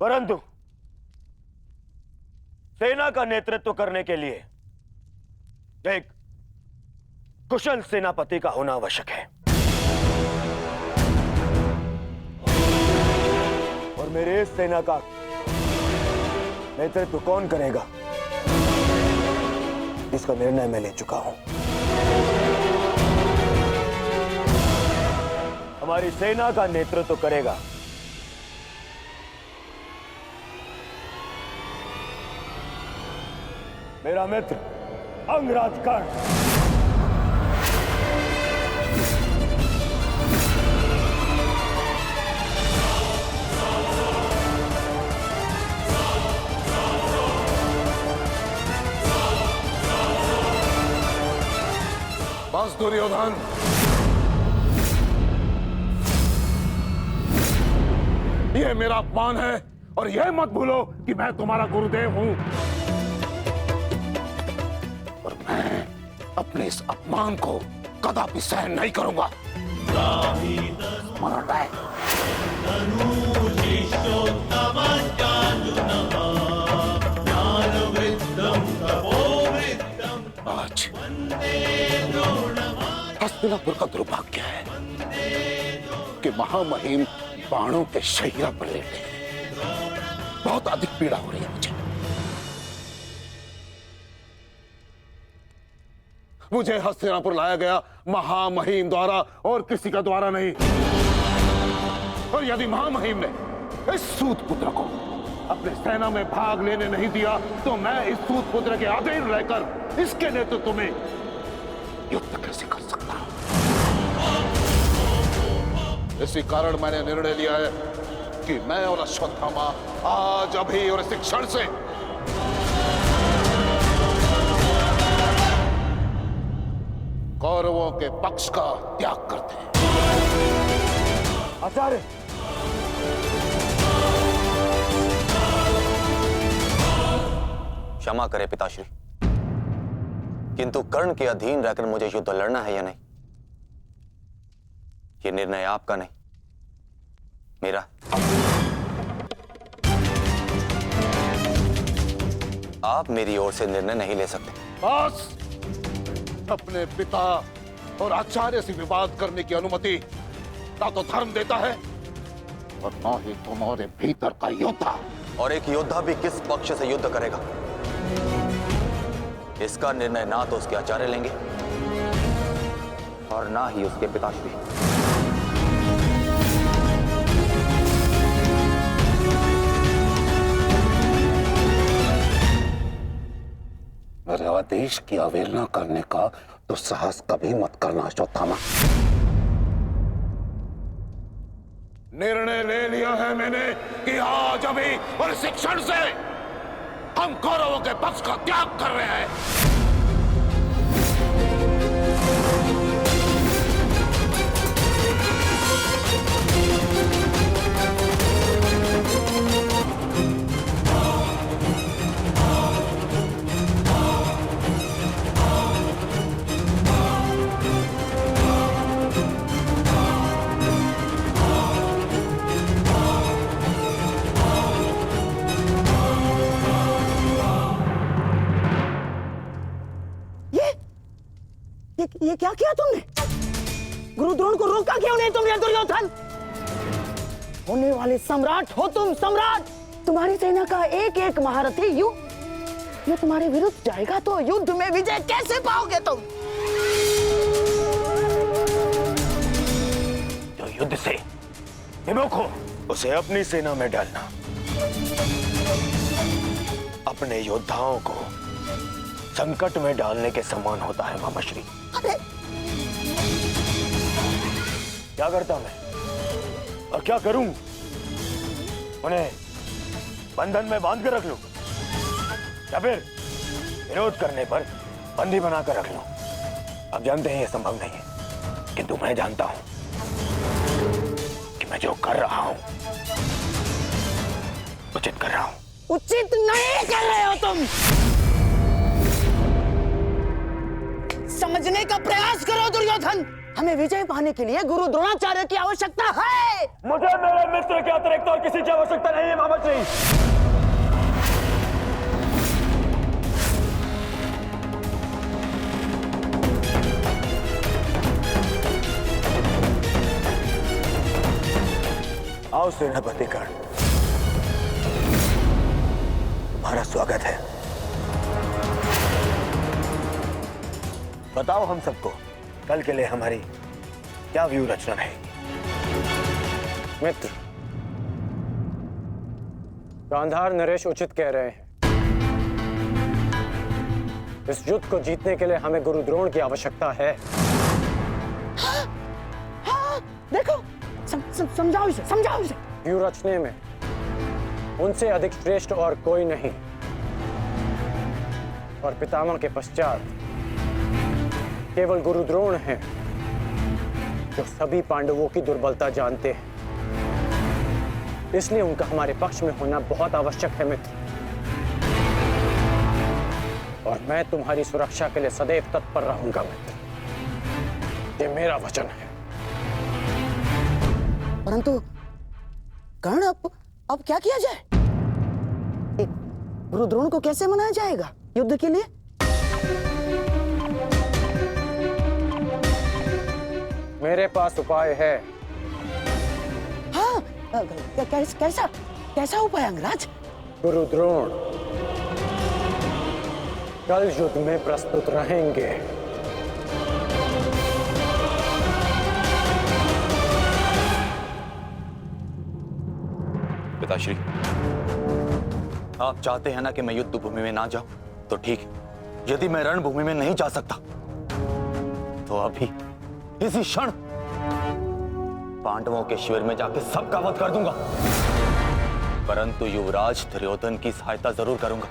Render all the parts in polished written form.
परंतु सेना का नेतृत्व करने के लिए एक कुशल सेनापति का होना आवश्यक है। और मेरे इस सेना का नेतृत्व कौन करेगा, इसका निर्णय मैं ले चुका हूं। हमारी सेना का नेतृत्व करेगा मेरा मित्र अंगराज कर्ण। बस दुर्योधन, यह मेरा अपमान है और यह मत भूलो कि मैं तुम्हारा गुरुदेव हूं और मैं अपने इस अपमान को कदापि सहन नहीं करूंगा। स्मरण रहे। आज हस्तिनापुर का दुर्भाग्य है कि महामहिम बाणों के शैया पर लेटे। बहुत अधिक पीड़ा हो रही है मुझे हस्तिनापुर लाया गया महामहिम द्वारा और किसी का द्वारा नहीं। और यदि महामहिम ने इस सूत पुत्र को अपने सेना में भाग लेने नहीं दिया तो मैं इस सूत पुत्र के अधीन रहकर इसके नेतृत्व में युद्ध कैसे कर सकता हूं। इसी कारण मैंने निर्णय लिया है कि मैं और अश्वत्थामा आज अभी और इस क्षण से कौरवों के पक्ष का त्याग करते हैं। आचार्य, क्षमा करें पिताश्री, किंतु कर्ण के अधीन रहकर मुझे युद्ध लड़ना है या नहीं, यह निर्णय आपका नहीं, मेरा। आप मेरी ओर से निर्णय नहीं ले सकते। बस, अपने पिता और आचार्य से विवाद करने की अनुमति ना तो धर्म देता है और ना ही तुम्हारे भीतर का योद्धा। और एक योद्धा भी किस पक्ष से युद्ध करेगा, इसका निर्णय ना तो उसके आचार्य लेंगे और ना ही उसके पिताश्री। मेरे आदेश की अवहेलना करने का तो साहस कभी मत करना अश्वत्थामा। निर्णय ले लिया है मैंने कि आज अभी और इस क्षण से हम कौरवों के पक्ष का त्याग कर रहे हैं। ये क्या किया तुमने? गुरुद्रोण को रोका क्यों नहीं तुमने दुर्योधन? होने वाले सम्राट हो तुम, सम्राट। तुम्हारी सेना का एक एक महारथी ये तुम्हारे विरुद्ध जाएगा तो युद्ध में विजय कैसे पाओगे तुम? जो युद्ध से विमुख हो उसे अपनी सेना में डालना अपने योद्धाओं को संकट में डालने के समान होता है मामाश्री। क्या करता मैं और क्या करूं? उन्हें बंधन में बांध कर रख लूं या फिर विरोध करने पर बंदी बनाकर रख लूं? आप जानते हैं यह संभव नहीं है, किंतु मैं जानता हूं कि मैं जो कर रहा हूं उचित कर रहा हूं। उचित नहीं कर रहे हो तुम। समझने का प्रयास करो दुर्योधन। हमें विजय पाने के लिए गुरु द्रोणाचार्य की आवश्यकता है। मुझे मेरे मित्र के अतिरिक्त और किसी की आवश्यकता नहीं है मामा श्री। आओ सेनापति कर्ण, तुम्हारा स्वागत है। बताओ हम सबको कल के लिए हमारी क्या व्यू रचना है। मित्र, गांधार नरेश उचित कह रहे हैं। इस युद्ध को जीतने के लिए हमें गुरु द्रोण की आवश्यकता है। हाँ, देखो समझाओ इसे, समझाओ इसे। व्यू रचने में उनसे अधिक श्रेष्ठ और कोई नहीं, और पितामह के पश्चात केवल गुरु द्रोण हैं जो सभी पांडवों की दुर्बलता जानते हैं। इसलिए उनका हमारे पक्ष में होना बहुत आवश्यक है मित्र, और मैं तुम्हारी सुरक्षा के लिए सदैव तत्पर रहूंगा मित्र, ये मेरा वचन है। परंतु कर्ण, अब क्या किया जाए? गुरु द्रोण को कैसे मनाया जाएगा युद्ध के लिए? मेरे पास उपाय है। हाँ, कैसा उपाय अंगराज? गुरु द्रोण कल युद्ध में प्रस्तुत रहेंगे। पिताश्री, आप चाहते हैं ना कि मैं युद्ध भूमि में ना जाऊं, तो ठीक है। यदि मैं रणभूमि में नहीं जा सकता तो अभी इसी क्षण पांडवों के शिविर में जाके सबका वध कर दूंगा, परंतु युवराज दुर्योधन की सहायता जरूर करूंगा,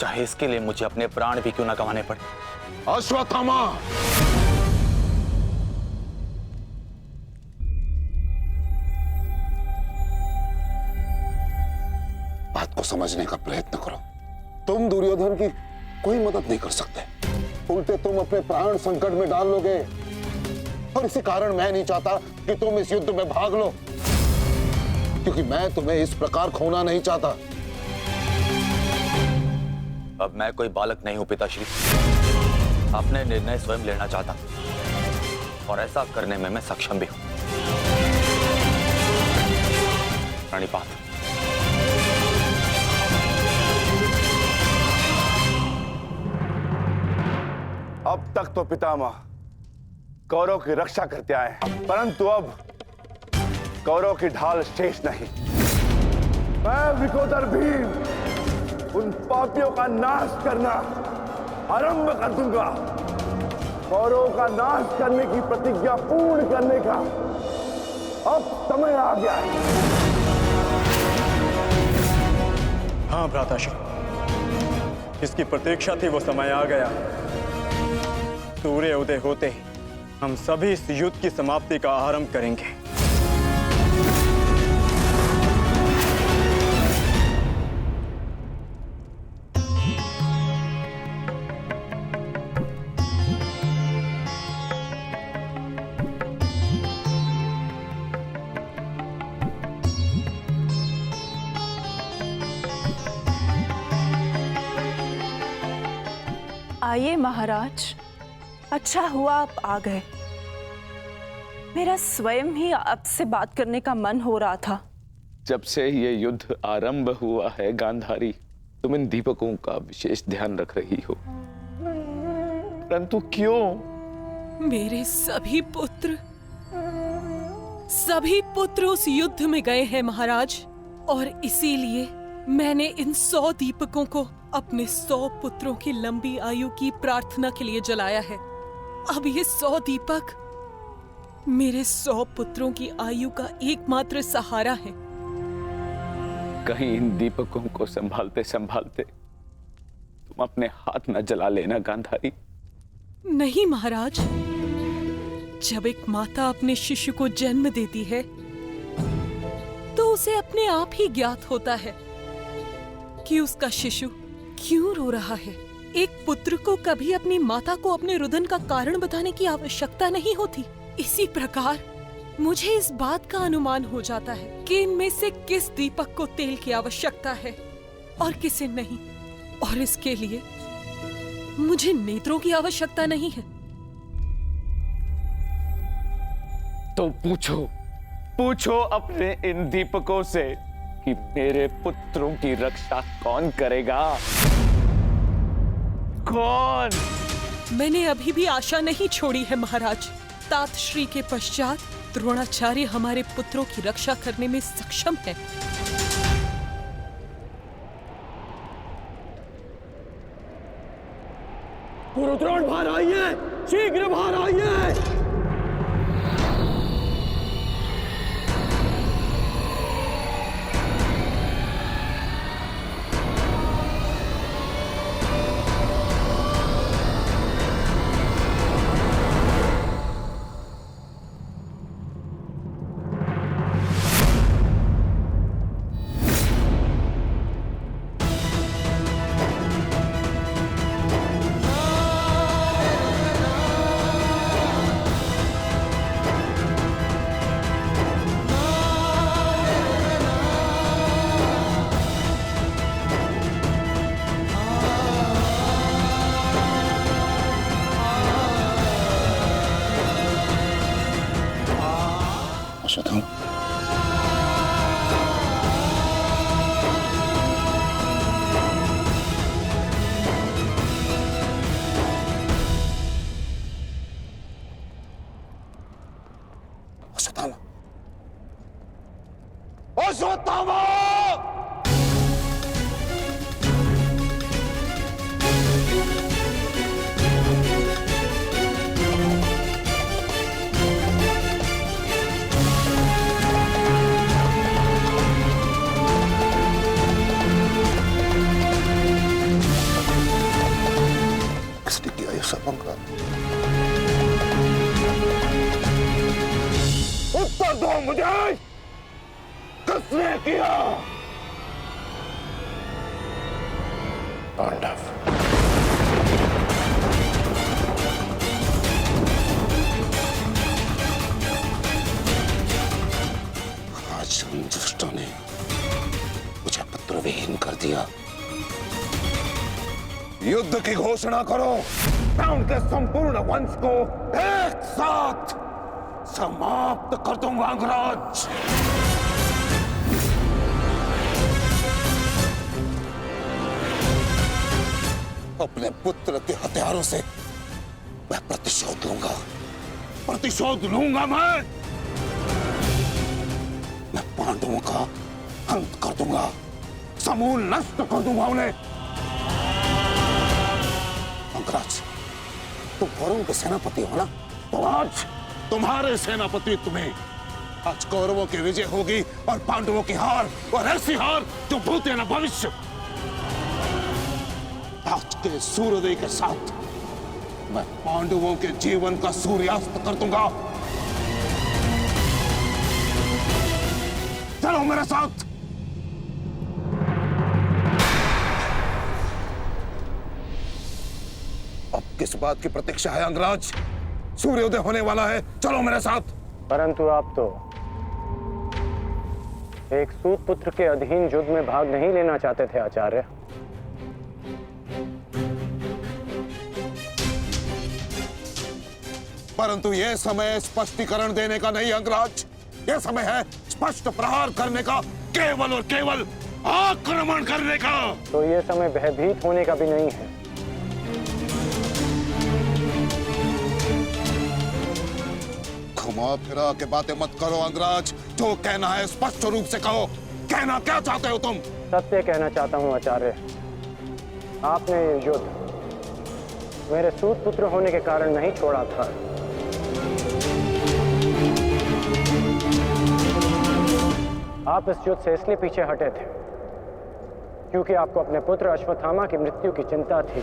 चाहे इसके लिए मुझे अपने प्राण भी क्यों ना गंवाने पड़े। अश्वत्थामा, बात को समझने का प्रयत्न करो। तुम दुर्योधन की कोई मदद नहीं कर सकते, उल्टे तुम अपने प्राण संकट में डाल लोगे, और इसी कारण मैं नहीं चाहता कि तुम इस युद्ध में भाग लो, क्योंकि मैं तुम्हें इस प्रकार खोना नहीं चाहता। अब मैं कोई बालक नहीं हूं पिताश्री, अपने निर्णय स्वयं लेना चाहता, और ऐसा करने में मैं सक्षम भी हूं। प्रणिपात। अब तक तो पितामह कौरव की रक्षा करते आए हैं, परंतु अब कौरव की ढाल शेष नहीं। मैं विकोदर भीम उन पापियों का नाश करना आरंभ कर दूंगा। कौरव का नाश करने की प्रतिज्ञा पूर्ण करने का अब समय आ गया है। हाँ भ्राताश्री, जिसकी प्रतीक्षा थी वो समय आ गया। सूर्य उदय होते ही हम सभी इस युद्ध की समाप्ति का आरंभ करेंगे। आइए महाराज, अच्छा हुआ आप आ गए। मेरा स्वयं ही आपसे बात करने का मन हो रहा था। जब से ये युद्ध आरंभ हुआ है गांधारी, तुम इन दीपकों का विशेष ध्यान रख रही हो, परंतु क्यों? मेरे सभी पुत्र उस युद्ध में गए हैं महाराज, और इसीलिए मैंने इन 100 दीपकों को अपने 100 पुत्रों की लंबी आयु की प्रार्थना के लिए जलाया है। अब ये 100 दीपक मेरे 100 पुत्रों की आयु का एकमात्र सहारा है। कहीं इन दीपकों को संभालते संभालते तुम अपने हाथ न जला लेना गांधारी। नहीं महाराज, जब एक माता अपने शिशु को जन्म देती है तो उसे अपने आप ही ज्ञात होता है कि उसका शिशु क्यों रो रहा है। एक पुत्र को कभी अपनी माता को अपने रुदन का कारण बताने की आवश्यकता नहीं होती। इसी प्रकार मुझे इस बात का अनुमान हो जाता है कि इनमें से किस दीपक को तेल की आवश्यकता है और किसे नहीं, और इसके लिए मुझे नेत्रों की आवश्यकता नहीं है। तो पूछो, पूछो अपने इन दीपकों से कि मेरे पुत्रों की रक्षा कौन करेगा? कौन? मैंने अभी भी आशा नहीं छोड़ी है महाराज। तात श्री के पश्चात द्रोणाचार्य हमारे पुत्रों की रक्षा करने में सक्षम है। गुरुद्रोण बाहर आइए, शीघ्र बाहर आइए। अश्वत्थामा, अश्वत्थामा, अश्वत्थामा! किसने किया ये सब पंगा? उत्तर दो मुझे, किसने किया? पांडव। आज उन दुष्टों ने मुझे पुत्रविहीन कर दिया। युद्ध की घोषणा करो, मैं उनके संपूर्ण वंश को एक साथ समाप्त कर दूंगा अंगराज। अपने पुत्र के हथियारों से मैं प्रतिशोध लूंगा, प्रतिशोध लूंगा। मैं पांडवों का अंत कर दूंगा, समूल नष्ट कर दूंगा उन्हें। अंगराज, तुम कौरवों के सेनापति हो ना, तो आज तुम्हारे सेनापति तुम्हें आज कौरवों की विजय होगी और पांडवों की हार, और ऐसी हार जो भूत है ना भविष्य। आज के सूर्योदय के साथ मैं पांडवों के जीवन का सूर्यास्त कर दूंगा। चलो मेरे साथ। अब किस बात की प्रतीक्षा है अंगराज? सूर्योदय होने वाला है, चलो मेरे साथ। परंतु आप तो एक सूत पुत्र के अधीन युद्ध में भाग नहीं लेना चाहते थे आचार्य। परंतु यह समय स्पष्टीकरण देने का नहीं अंगराज, यह समय है स्पष्ट प्रहार करने का, केवल और केवल आक्रमण करने का। तो यह समय भयभीत होने का भी नहीं है। घुमा फिरा के बातें मत करो अंगराज, जो कहना है स्पष्ट रूप से कहो। कहना क्या चाहते हो तुम? सत्य कहना चाहता हूं आचार्य। आपने ये युद्ध मेरे सूत पुत्र होने के कारण नहीं छोड़ा था। आप इस युद्ध से इसलिए पीछे हटे थे क्योंकि आपको अपने पुत्र अश्वत्थामा की मृत्यु की चिंता थी।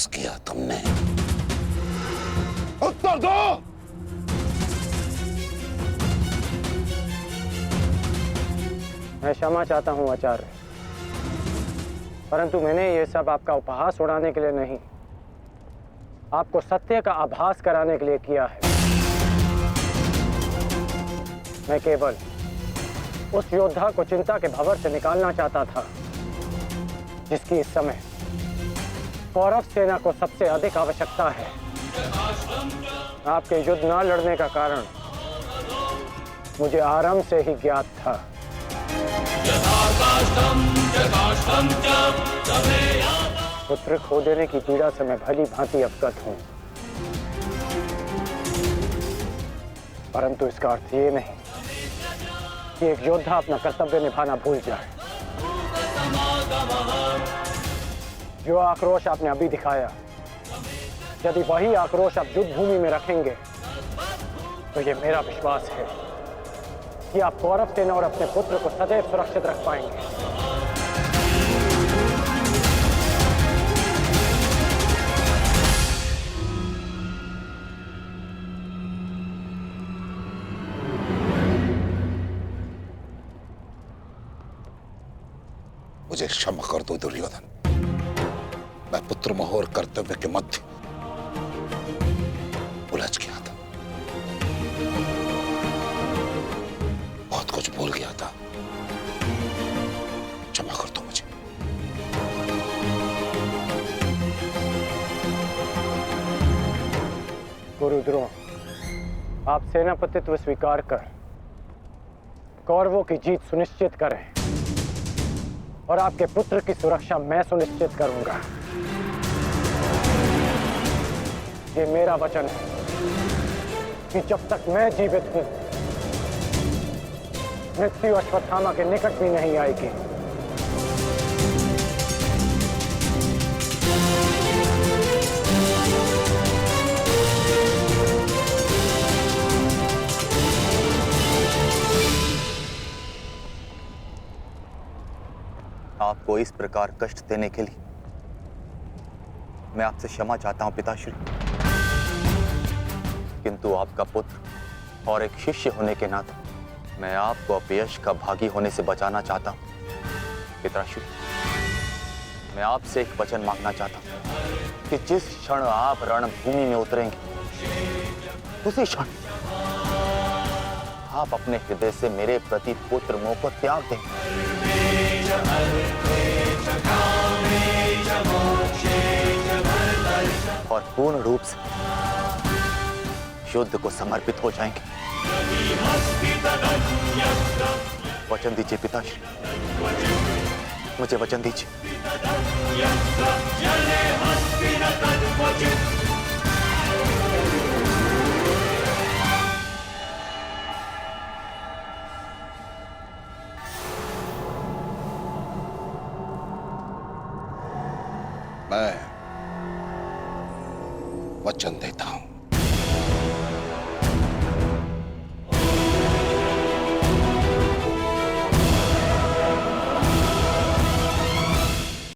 बस किया तुमने? उत्तर दो। मैं क्षमा चाहता हूं आचार्य, परंतु मैंने ये सब आपका उपहास उड़ाने के लिए नहीं, आपको सत्य का आभास कराने के लिए किया है। मैं केवल उस योद्धा को चिंता के भंवर से निकालना चाहता था जिसकी इस समय कौरव सेना को सबसे अधिक आवश्यकता है। आपके युद्ध न लड़ने का कारण मुझे आरंभ से ही ज्ञात था। पुत्र खो देने की पीड़ा से मैं भली भांति अवगत हूं, परंतु इसका अर्थ ये नहीं कि एक योद्धा अपना कर्तव्य निभाना भूल जाए। जो आक्रोश आपने अभी दिखाया, यदि वही आक्रोश आप युद्ध भूमि में रखेंगे तो ये मेरा विश्वास है कि आप कौरव सेना और अपने पुत्र को सदैव सुरक्षित रख पाएंगे। मुझे क्षमा कर दो दुर्योधन, मैं पुत्र मोह और कर्तव्य के मध्य उलझ गया था, बहुत कुछ भूल गया था। क्षमा कर दो मुझे। गुरु द्रोण, आप सेनापतित्व स्वीकार कर कौरवों की जीत सुनिश्चित करें और आपके पुत्र की सुरक्षा मैं सुनिश्चित करूंगा। ये मेरा वचन है कि जब तक मैं जीवित हूं, मृत्यु अश्वत्थामा के निकट भी नहीं आएगी। आपको इस प्रकार कष्ट देने के लिए मैं आपसे क्षमा चाहता हूं पिताश्री, किंतु आपका पुत्र और एक शिष्य होने के नाते मैं आपको अपयश का भागी होने से बचाना चाहता हूं। पिताश्री, मैं आपसे एक वचन मांगना चाहता हूं कि जिस क्षण आप रणभूमि में उतरेंगे, उसी क्षण आप अपने हृदय से मेरे प्रति पुत्र मोह को त्याग दें और पूर्ण रूप से युद्ध को समर्पित हो जाएंगे। वचन दीजिए पिताश्री, मुझे वचन दीजिए। मैं वचन देता हूं